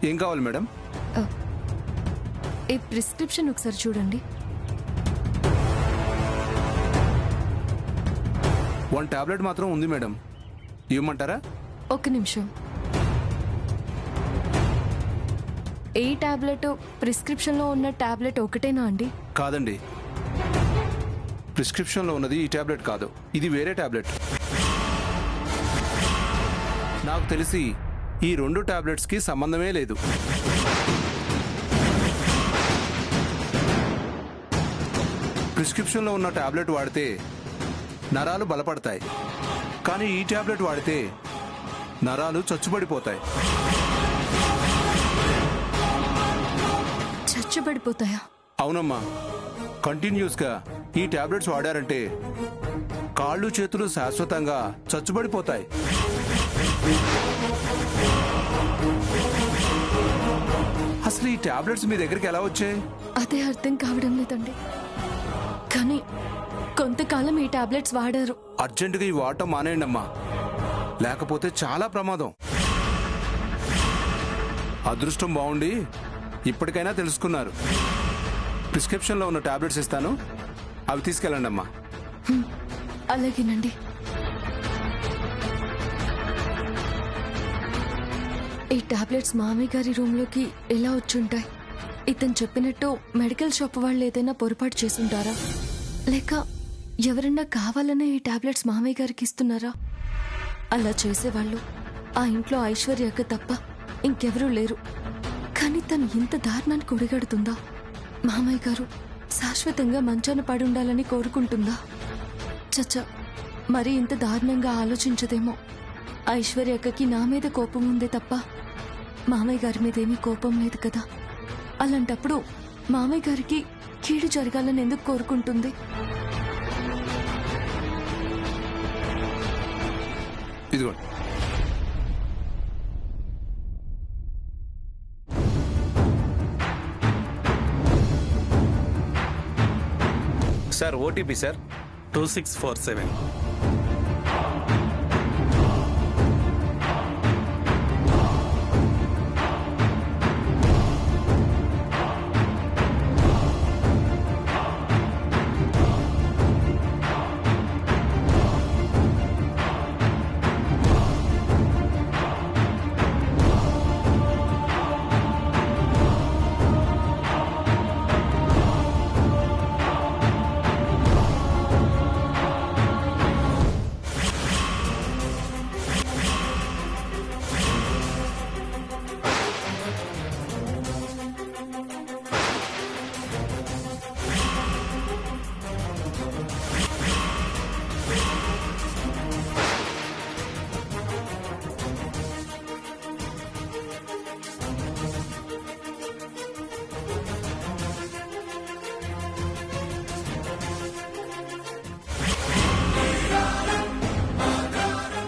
ఏం కావాలి మేడం? ఈ ప్రిస్క్రిప్షన్ ఒకసారి చూడండి. 1 టాబ్లెట్ మాత్రం ఉంది మేడం, ఇవ్వమంటారా? ఒక్క నిమిషం. ఈ టాబ్లెట్ ప్రిస్క్రిప్షన్లో ఉన్న టాబ్లెట్ ఒకటేనా అండి? కాదండి, ప్రిస్క్రిప్షన్లో ఉన్నది ఈ టాబ్లెట్ కాదు, ఇది వేరే టాబ్లెట్. నాకు తెలిసి ఈ 2 టాబ్లెట్స్కి సంబంధమే లేదు. ప్రిస్క్రిప్షన్లో ఉన్న టాబ్లెట్ వాడితే నరాలు బలపడతాయి, కానీ ఈ టాబ్లెట్ వాడితే నరాలు చచ్చుబడిపోతాయి. చచ్చుబడిపోతాయా? అవునమ్మా, కంటిన్యూస్గా ఈ టాబ్లెట్స్ వాడారంటే కాళ్ళు చేతులు శాశ్వతంగా చచ్చుబడిపోతాయి. అసలు ఈ టాబ్లెట్స్ మీ దగ్గరికి ఎలా వచ్చాయి? అదే అర్థం కావడం లేదండి. కానీ కొంతకాలం ఈ టాబ్లెట్స్ వాడారు. అర్జెంటుగా ఈ వాడటం మానేయండి అమ్మా, లేకపోతే చాలా ప్రమాదం. అదృష్టం బాగుండి ఇప్పటికైనా తెలుసుకున్నారు. ప్రిస్క్రిప్షన్లో ఉన్న టాబ్లెట్స్ ఇస్తాను, అవి తీసుకెళ్ళండి అమ్మా. అలాగేనండి. ఈ టాబ్లెట్స్ మామయ్య గారి రూమ్లోకి ఎలా వచ్చుంటాయి? ఇతను చెప్పినట్టు మెడికల్ షాప్ వాళ్ళు ఏదైనా పొరపాటు చేసుంటారా, లేక ఎవరన్నా కావాలనే ఈ టాబ్లెట్స్ మామయ్య గారికి ఇస్తున్నారా? అలా చేసేవాళ్ళు ఆ ఇంట్లో ఐశ్వర్యక తప్ప ఇంకెవరూ లేరు. కానీ తను ఇంత దారుణానికి ఒడిగడుతుందా? మామయ్య గారు శాశ్వతంగా మంచాన పడి ఉండాలని కోరుకుంటుందా? చచ్చా, మరి ఇంత దారుణంగా ఆలోచించదేమో. ఐశ్వర్యకకి నా మీద కోపం ఉందే తప్ప మామయ్య గారి మీదేమీ కోపం లేదు కదా. అలాంటప్పుడు మామయ్య గారికి కీడు జరగాలని ఎందుకు కోరుకుంటుంది? ఇదిగోండి. Sir, OTP sir 2647.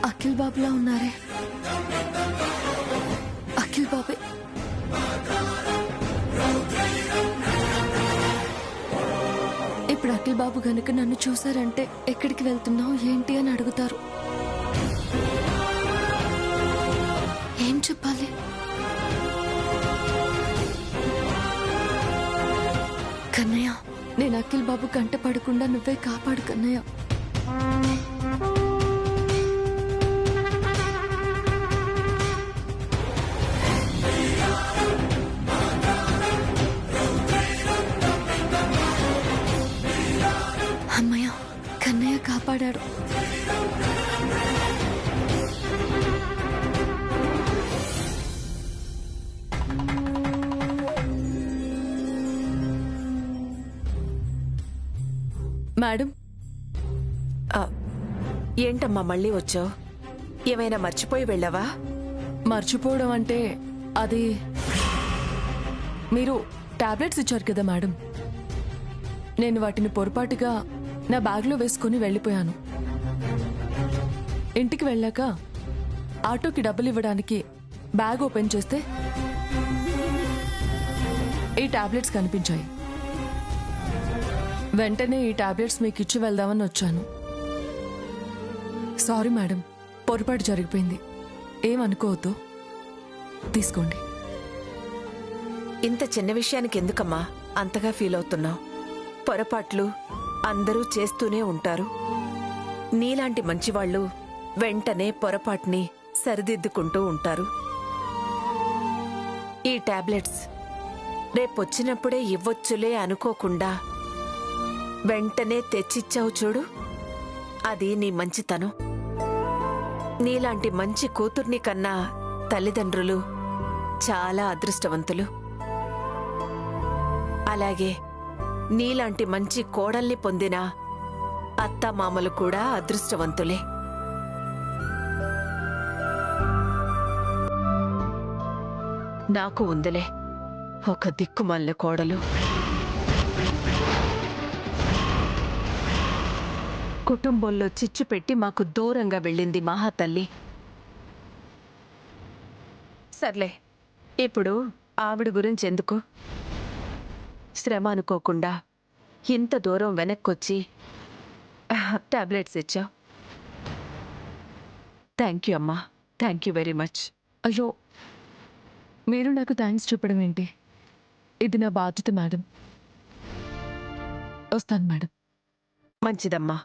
అఖిల్ బాబులా ఉన్నారే. అఖిల్ బాబే. ఇప్పుడు అఖిల్ బాబు గనుక నన్ను చూసారంటే ఎక్కడికి వెళ్తున్నావు ఏంటి అని అడుగుతారు. ఏం చెప్పాలి? కన్నయ్య, నేను అఖిల్ బాబు కంట పడకుండా నువ్వే కాపాడు కన్నయ్య. అమ్మయ్య, కన్నయ్య కాపాడాడు. మేడం. ఏంటమ్మా మళ్ళీ వచ్చావు? ఏమైనా మర్చిపోయి వెళ్ళావా? మర్చిపోవడం అంటే అది మీరు టాబ్లెట్స్ ఇచ్చారు కదా మేడం, నేను వాటిని పొరపాటుగా నా బ్యాగ్లో వేసుకుని వెళ్ళిపోయాను. ఇంటికి వెళ్ళాక ఆటోకి డబ్బులు ఇవ్వడానికి బ్యాగ్ ఓపెన్ చేస్తే ఈ టాబ్లెట్స్ కనిపించాయి. వెంటనే ఈ టాబ్లెట్స్ మీకు ఇచ్చి వెళ్దామని వచ్చాను. సారీ మేడం, పొరపాటు జరిగిపోయింది, ఏమనుకోవద్దు. తీసుకోండి. ఇంత చిన్న విషయానికి ఎందుకమ్మా అంతగా ఫీల్ అవుతున్నావు? పొరపాట్లు అందరూ చేస్తూనే ఉంటారు. నీలాంటి మంచివాళ్ళు వెంటనే పొరపాటుని సరిదిద్దుకుంటూ ఉంటారు. ఈ టాబ్లెట్స్ రేపొచ్చినప్పుడే ఇవ్వొచ్చులే అనుకోకుండా వెంటనే తెచ్చిచ్చావు చూడు, అది నీ మంచితనం. నీలాంటి మంచి కూతుర్ని కన్నా తల్లిదండ్రులు చాలా అదృష్టవంతులు. అలాగే నీలాంటి మంచి కోడల్ని పొందిన అత్తామామలు కూడా అదృష్టవంతులే. నాకు ఉందిలే ఒక దిక్కుమల్లె కోడలు. కుటుంబంలో చిచ్చు పెట్టి మాకు దూరంగా వెళ్ళింది మహాతల్లి. సర్లే, ఇప్పుడు ఆవిడ గురించి ఎందుకు? శ్రమ అనుకోకుండా ఇంత దూరం వెనక్కొచ్చి టాబ్లెట్స్ ఇచ్చావు. థ్యాంక్ యూ అమ్మా, థ్యాంక్ యూ వెరీ మచ్. అయ్యో, మీరు నాకు థ్యాంక్స్ చెప్పడం ఏంటి? ఇది నా బాధ్యత మేడం. వస్తాను మేడం. మంచిదమ్మా.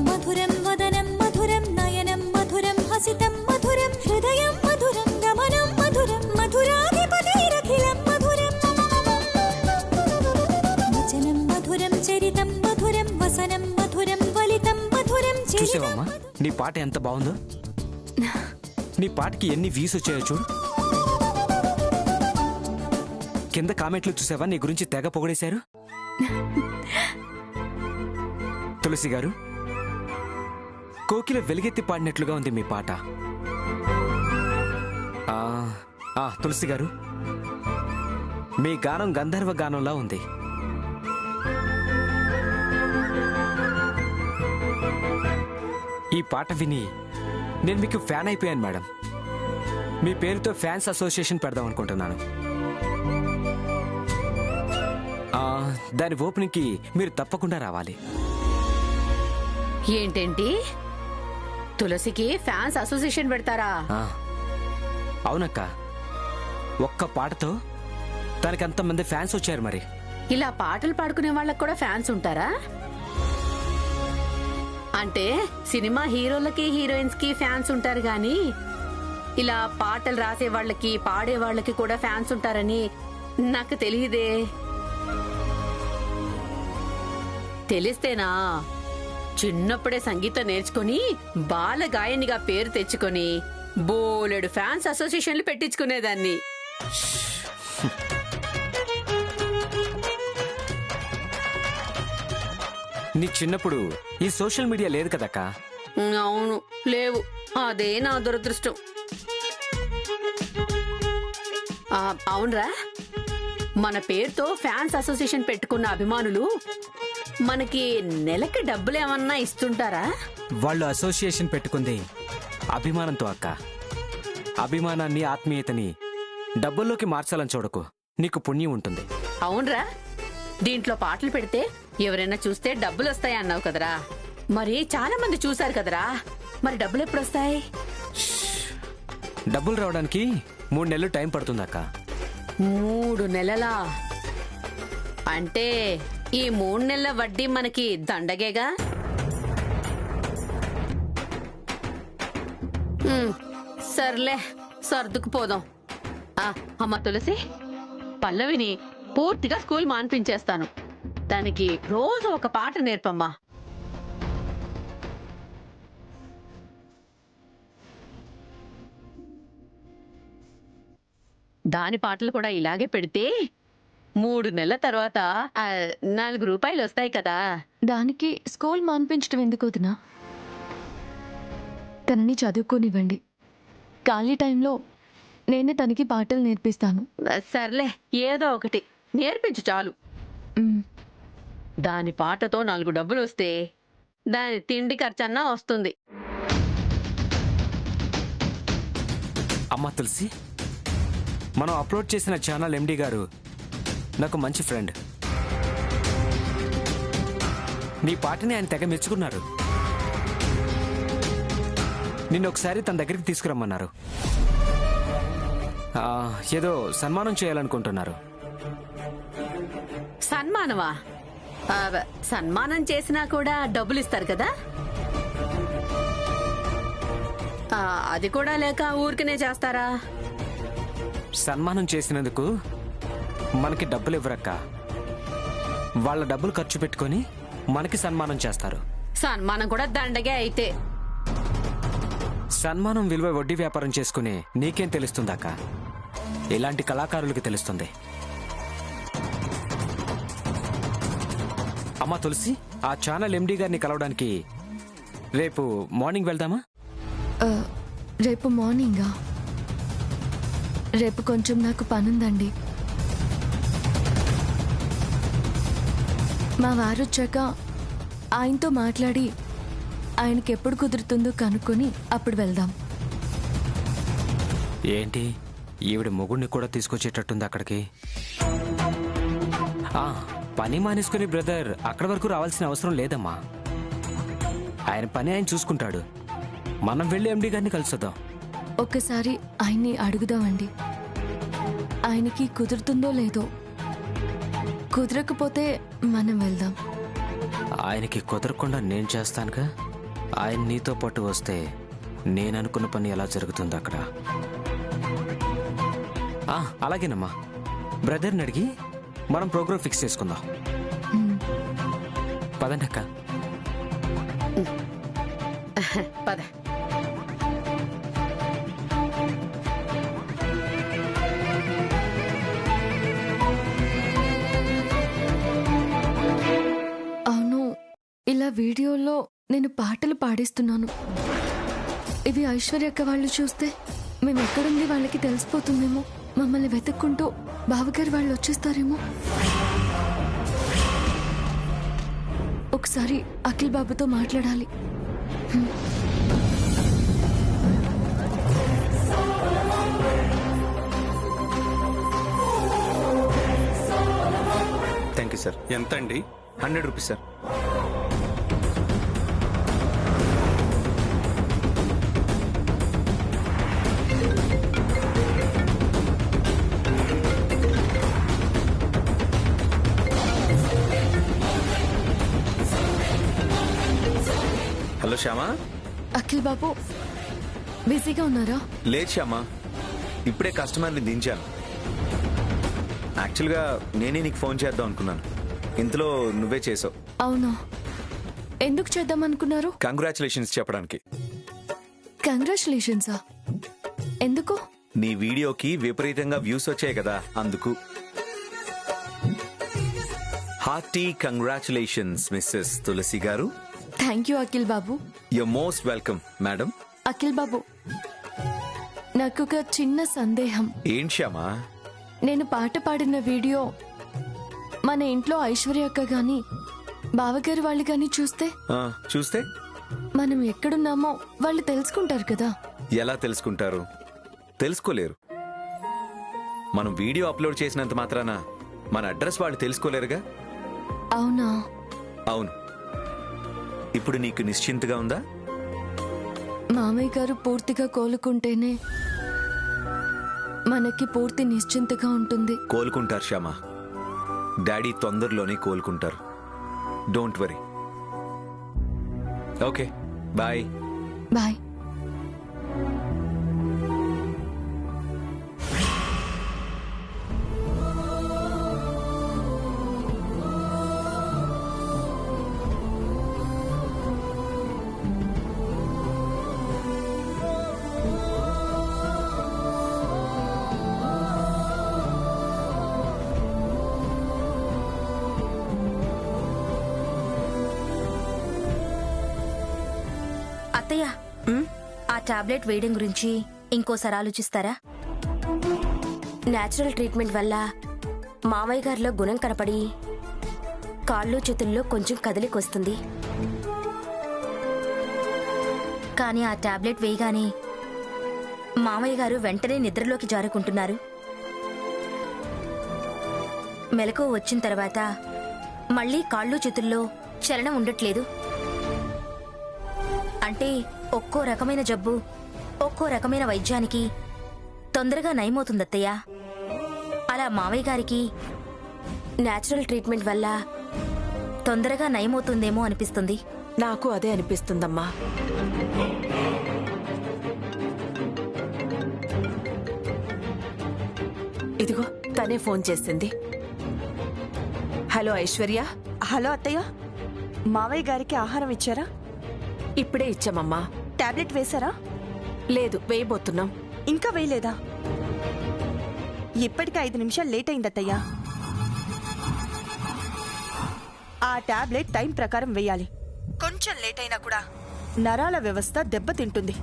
మధురం వదనం మధురం నయనం మధురం హసితం మధురం హృదయం మధురం గమనం మధురం మధురాధిపతిరఖిలం మధురం వచనం మధురం చరితం మధురం వసనం మధురం వలితం మధురం చూసావమ్మా నీ పాట ఎంత బాగుందో? నీ పాటకి ఎన్ని వ్యూస్ వచ్చాయో చూడు. కింద కామెంట్లు చూసావా? నీ గురించి తెగ పొగిడేశారు. తులసి గారు, కోకిల వెలుగెత్తి పాడినట్లుగా ఉంది మీ పాట. తులసి గారు, మీ గానం గంధర్వ గానంలా ఉంది. ఈ పాట విని నేను మీకు ఫ్యాన్ అయిపోయాను మేడం. మీ పేరుతో ఫ్యాన్స్ అసోసియేషన్ పెడదాం అనుకుంటున్నాను. దాని ఓపెనింగ్కి మీరు తప్పకుండా రావాలి. ఏంటేంటి, తులసికి ఫ్యాన్స్ అసోసియేషన్ పెడతారా? అవునక్క, ఒక్క పాటతో తనకంతమంది ఫ్యాన్స్ వచ్చారు. మరి ఇలా పాటలు పాడుకునే వాళ్ళకి కూడా ఫ్యాన్స్ ఉంటారా? అంటే సినిమా హీరోలకి హీరోయిన్స్ కి ఫ్యాన్స్ ఉంటారు గాని ఇలా పాటలు రాసే వాళ్ళకి పాడే వాళ్ళకి కూడా ఫ్యాన్స్ ఉంటారని నాకు తెలియదే. తెలిస్తేనా చిన్నప్పుడే సంగీతం నేర్చుకుని బాల గాయనిగా పేరు తెచ్చుకొని బోలెడు ఫ్యాన్స్ అసోసియేషన్లు పెట్టించుకునేదాన్ని. నీ చిన్నప్పుడు ఈ సోషల్ మీడియా లేదు కదక్క? అవును, లేవు. అదే నా దురదృష్టం. అవునరా, మన పేరుతో ఫ్యాన్స్ అసోసియేషన్ పెట్టుకున్న అభిమానులు మనకి నెలకి డబ్బులు ఏమన్నా ఇస్తుంటారా? వాళ్ళు అసోసియేషన్ పెట్టుకుంది అభిమానంతో అక్క. అభిమానాన్ని, ఆత్మీయతని డబ్బుల్లోకి మార్చాలని చూడకు, నీకు పుణ్యం ఉంటుంది. అవునరా, దీంట్లో పాటలు పెడితే ఎవరైనా చూస్తే డబ్బులు వస్తాయి అన్నావు కదరా. మరి చాలా మంది చూశారు కదరా, మరి డబ్బులు ఎప్పుడు వస్తాయి? డబ్బులు రావడానికి 3 నెలలు టైం పడుతుందక్క. 3 నెలలా? అంటే ఈ 3 నెలల వడ్డీ మనకి దండగేగా. సర్లే, సర్దుకుపోదాం. అమ్మ తులసి, పల్లవిని పూర్తిగా స్కూల్ మాన్పించేస్తాను. దానికి రోజు ఒక పాట నేర్పమ్మా. దాని పాటలు కూడా ఇలాగే పెడితే 3 నెలల తర్వాత 4 రూపాయలు వస్తాయి కదా. దానికి స్కూల్ మాన్పించడం ఎందుకు వదినా? తనని చదువుకోనివ్వండి. ఖాళీ టైంలో నేనే తనకి పాటలు నేర్పిస్తాను. సర్లే, ఏదో ఒకటి నేర్పించు చాలు. మ్, దాని పాటతో 4 డబ్బులు వస్తే దాని తిండి ఖర్చన్నా వస్తుంది. అమ్మా తులసి, మనం అప్లోడ్ చేసిన ఛానల్ ఎండి గారు నాకు మంచి ఫ్రెండ్. నీ పాటని ఆయన తెగ మెచ్చుకున్నారు. నిన్ను ఒకసారి తన దగ్గరికి తీసుకురమ్మన్నారు. ఏదో సన్మానం చేయాలనుకుంటున్నారు. సన్మానమా? సన్మానం చేసినా కూడా డబ్బులు ఇస్తారు కదా. అది కూడా లేక ఊరికనే చేస్తారా? సన్మానం చేసినందుకు మనకి డబ్బులు ఇవ్వరక్క. వాళ్ళ డబ్బులు ఖర్చు పెట్టుకొని మనకి సన్మానం చేస్తారు. సన్మానం కూడా దండగే అయితే. సన్మానం విలువ వడ్డీ వ్యాపారం చేసుకుని నీకేం తెలుస్తుందాక? ఇలాంటి కళాకారులకి తెలుస్తుంది. అమ్మా తులసి, ఆ ఛానల్ ఎండి గారిని కలవడానికి రేపు మార్నింగ్ వెళ్దామా? రేపు మార్నింగా? రేపు కొంచెం నాకు పనుందండి. మా వారు వచ్చాక ఆయనతో మాట్లాడి ఆయనకి ఎప్పుడు కుదురుతుందో కనుక్కొని అప్పుడు వెళ్దాం. ఏంటి, ఈవిడ మొగుడిని కూడా తీసుకొచ్చేటట్టుంది అక్కడికి. పని మానేసుకుని బ్రదర్ అక్కడి వరకు రావాల్సిన అవసరం లేదమ్మా. ఆయన పని ఆయన చూసుకుంటాడు. మనం వెళ్ళి ఎండి గారిని కలుసుద్దాం. ఒక్కసారి ఆయన్ని అడుగుదామండి. ఆయనకి కుదురుతుందో లేదో. కుదరకపోతే మనం వెళ్దాం. ఆయనకి కుదరకుండా నేను చేస్తానుగా. ఆయన నీతో పాటు వస్తే నేననుకున్న పని ఎలా జరుగుతుంది అక్కడ. అలాగేనమ్మా. బ్రదర్ని అడిగి మనం ప్రోగ్రామ్ ఫిక్స్ చేసుకుందాం. పదండి అక్క. పద. అవును, ఇలా వీడియోలో నేను పాటలు పాడిస్తున్నాను. ఇవి ఐశ్వర్య అక్క వాళ్ళు చూస్తే మేము ఎక్కడుంది వాళ్ళకి తెలిసిపోతుందేమో. మమ్మల్ని వెతుక్కుంటూ బావగారు వాళ్ళు వచ్చేస్తారేమో. ఒకసారి అఖిల్ బాబుతో మాట్లాడాలి. Thank you sir. ఎంత అండి? 100 rupees sir. Hello Shyama. Akhil బాబు బిజీగా ఉన్నారా? లేదు శ్యామా, ఇప్పుడే కస్టమర్ని దించాను. యాక్చువల్గా నేనే నీకు ఫోన్ చేద్దాం అనుకున్నాను, ఇంతలో నువ్వే చేసావు. అవునా, ఎందుకు చేద్దాం అనుకున్నారు? కంగ్రాచులేషన్స్ చెప్పడానికి. కంగ్రాచులేషన్సా? ఎందుకు? నీ వీడియోకి విపరీతంగా వ్యూస్ వచ్చాయి కదా, అందుకు. హార్టీ కంగ్రాచులేషన్స్ మిస్సెస్ తులసి గారు. థ్యాంక్ యూ అఖిల్ బాబు. Your most welcome madam. Akhil బాబు, నాకు ఒక చిన్న సందేహం. ఏంటి శ్యామా? నేను పాట పాడిన వీడియో మన ఇంట్లో ఐశ్వర్య అక్క గాని బావగారు వాళ్ళు గాని చూస్తే చూస్తే మనం ఎక్కడున్నామో వాళ్ళు తెలుసుకుంటారు కదా. ఎలా తెలుసుకుంటారు? తెలుసుకోలేరు. మనం వీడియో అప్లోడ్ చేసినంత మాత్రాన మన అడ్రస్ వాళ్ళు తెలుసుకోలేరుగా. అవునా? అవును. ఇప్పుడు నీకు నిశ్చింతగా ఉందా? మామయ్య గారు పూర్తిగా కోలుకుంటేనే మనకి పూర్తి నిశ్చింతగా ఉంటుంది. కోలుకుంటారు శ్యామా. డాడీ తొందరలోనే కోలుకుంటారు. Don't worry. Okay, bye. Bye. అత్తయ్య, ఆ టాబ్లెట్ వేయడం గురించి ఇంకోసారి ఆలోచిస్తారా? నేచురల్ ట్రీట్మెంట్ వల్ల మామయ్య గారిలో గుణం కనపడి కాళ్ళు చేతుల్లో కొంచెం కదలికొస్తుంది. కానీ ఆ టాబ్లెట్ వేయగానే మామయ్య గారు వెంటనే నిద్రలోకి జారుకుంటున్నారు. మెలకువ వచ్చిన తర్వాత మళ్ళీ కాళ్ళు చేతుల్లో చలనం ఉండట్లేదు. అంటే ఒక్కో రకమైన జబ్బు ఒక్కో రకమైన వైద్యానికి తొందరగా నయమవుతుందత్తయ్య. అలా మామయ్య గారికి నేచురల్ ట్రీట్మెంట్ వల్ల తొందరగా నయమవుతుందేమో అనిపిస్తుంది. నాకు అదే అనిపిస్తుందమ్మా. ఇదిగో తనే ఫోన్ చేసింది. హలో ఐశ్వర్య. హలో అత్తయ్య, మావయ్య గారికి ఆహారం ఇచ్చారా? ఇప్పుడే ఇచ్చామమ్మా. టాబ్లెట్ వేశారా? లేదు, వేయబోతున్నాం. ఇంకా వేయలేదా? ఇప్పటికి 5 నిమిషాలు లేట్ అయింది అత్తయ్య. ఆ టాబ్లెట్ టైం ప్రకారం వేయాలి. కొంచెం లేట్ అయినా కూడా నరాల వ్యవస్థ దెబ్బతింటుంది.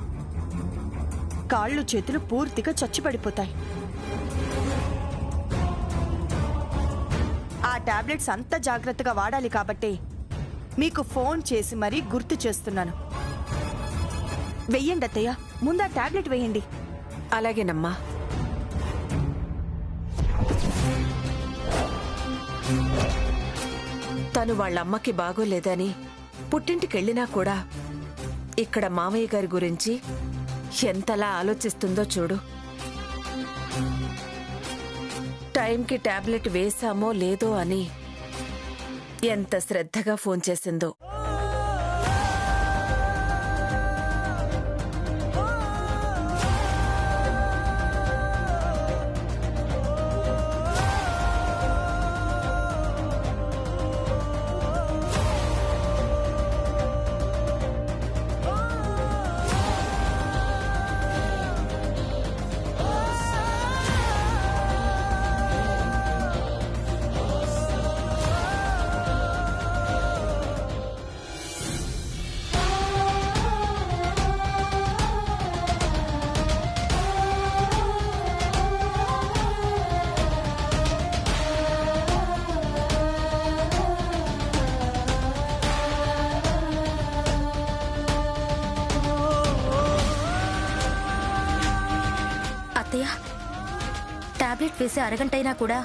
కాళ్ళు చేతులు పూర్తిగా చచ్చుపడిపోతాయి. ఆ టాబ్లెట్స్ అంత జాగ్రత్తగా వాడాలి కాబట్టి మీకు ఫోన్ చేసి మరీ గుర్తు చేస్తున్నాను. వెయ్యండి అత్తయ్య, ముందు ఆ టాబ్లెట్ వేయండి. అలాగేనమ్మా. తను వాళ్ళమ్మకి బాగోలేదని పుట్టింటికెళ్ళినా కూడా ఇక్కడ మామయ్య గారి గురించి ఎంతలా ఆలోచిస్తుందో చూడు. టైంకి టాబ్లెట్ వేశామో లేదో అని ఎంత శ్రద్ధగా ఫోన్ చేసిందో. టాబ్లెట్ వేసి అరగంటైనా కూడా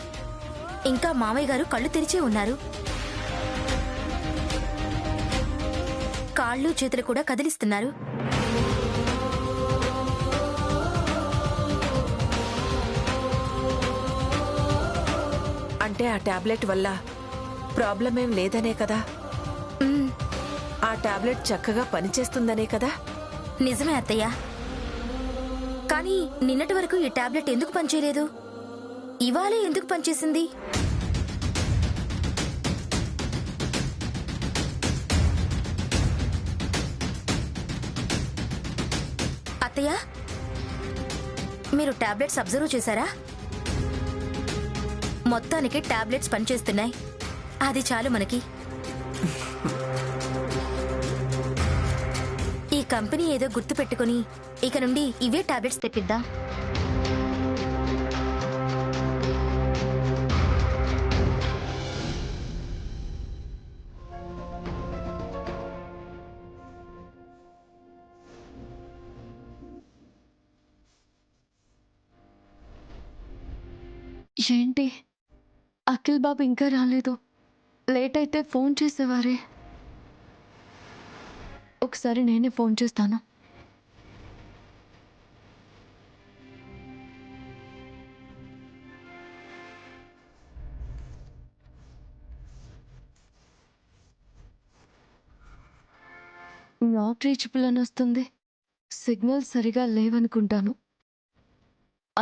ఇంకా మామయ్య గారు కళ్ళు తెరిచే ఉన్నారు. కాళ్ళు చేతులు కూడా కదిలిస్తున్నారు. అంటే ఆ టాబ్లెట్ వల్ల ప్రాబ్లం ఏం లేదనే కదా? ఆ టాబ్లెట్ చక్కగా పనిచేస్తుందనే కదా? నిజమే అత్తయ్య. కానీ నిన్నటి వరకు ఈ టాబ్లెట్ ఎందుకు పనిచేయలేదు? ఇవాళే ఎందుకు పనిచేసింది? అత్తయ్య, మీరు టాబ్లెట్స్ అబ్జర్వ్ చేశారా? మొత్తానికి టాబ్లెట్స్ పనిచేస్తున్నాయి. అది చాలు మనకి. ఈ కంపెనీ ఏదో గుర్తు పెట్టుకుని ఇక నుండి ఇవే టాబ్లెట్స్ తెప్పిద్దాం. ఏంటి అఖిల్ బాబు ఇంకా రాలేదు? లేట్ అయితే ఫోన్ చేసేవారే. ఒకసారి నేనే ఫోన్ చేస్తాను. నాట్ రీచబుల్ అని వస్తుంది. సిగ్నల్ సరిగా లేవనుకుంటాను.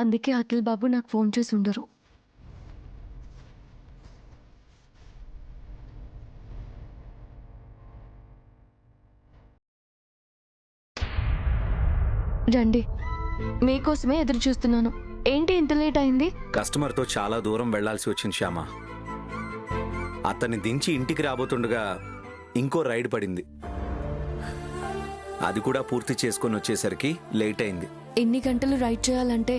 అందుకే అఖిల్ బాబు నాకు ఫోన్ చేసి ఉండరు. రండి, మీకోసమే ఎదురు చూస్తున్నాను. ఏంటి ఇంత లేట్ అయింది? కస్టమర్తో చాలా దూరం వెళ్లాల్సి వచ్చింది శ్యామ. అతన్ని దించి ఇంటికి రాబోతుండగా ఇంకో రైడ్ పడింది. అది కూడా పూర్తి చేసుకొని వచ్చేసరికి లేట్ అయింది. ఎన్ని గంటలు రైడ్ చేయాలంటే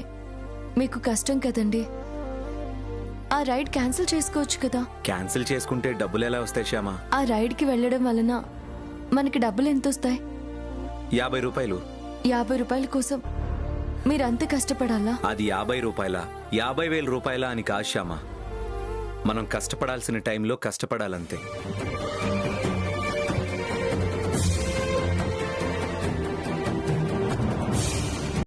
మీకు కష్టం కదండి. ఆ రైడ్ క్యాన్సిల్ చేసుకోవచ్చు కదా. క్యాన్సిల్ చేసుకుంటే డబ్బులు ఎలా వస్తాయి శ్యామ? ఆ రైడ్కి వెళ్ళడం వలన మనకి డబ్బులు ఎంత వస్తాయి? 50 రూపాయలు. 50 రూపాయల కోసం మీరంత కష్టపడాలా? అది 50 రూపాయల 50,000 రూపాయల అని కాదు శ్యామ. మనం కష్టపడాల్సిన టైంలో కష్టపడాలంతే.